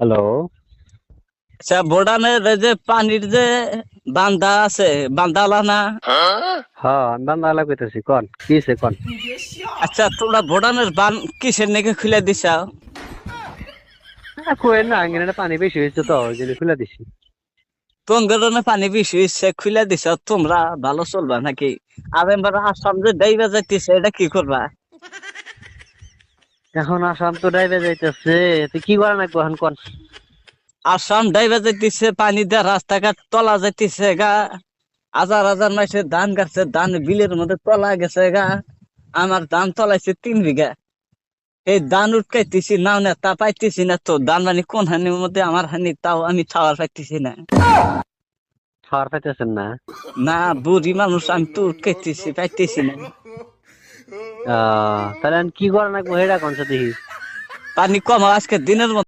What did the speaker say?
Hello. আচ্ছা, ভুটানের এই যে পানির যে বান্দা আছে, বান্দালা না? হ্যাঁ, আমি বান্দা কইতেছি, কোন কি হইছে কোন? আচ্ছা, তোমরা ভুটানের বান কিসের নাকি খুলে দিছাও? কই না, আঙ্গিনাটা পানি বেশি হয়েছে তো ওই জন্য খুলে দিছি। তোমরা পানি বেশি হইছে খুলে দিছ, তোমরা ভালো চলবা নাকি? আর এবার আসাম যে ডাইবা যাইতেছে, এটা কি করবা? এখন আসাম তো ডাইবে যাইতেছে, তুই কি করা লাগবো এখন কোন? আসাম ডাইবা যাইতেছে, পানি দিয়ে রাস্তাঘাট তলা যাইতেছে গা। হাজার হাজার মাসে ধান গাছে, ধান বিলের মধ্যে তলা গেছে গা। আমার ধান তলাইছে 3 বিঘা। এই ধান উঠকাইতেছি নাও না, তা পাইতেছি না তো। ধান মানে কোন হানির মধ্যে আমার হানি, তাও আমি খাওয়ার পাইতেছি না। খাওয়ার পাইতেছেন না? না, বুড়ি মানুষ, আমি তো উঠকাইতেছি পাইতেছি না। তাহলে এখন কি করা লাগবো সেটা কোন দেখি। পানি কম, আজকে দিনের মধ্যে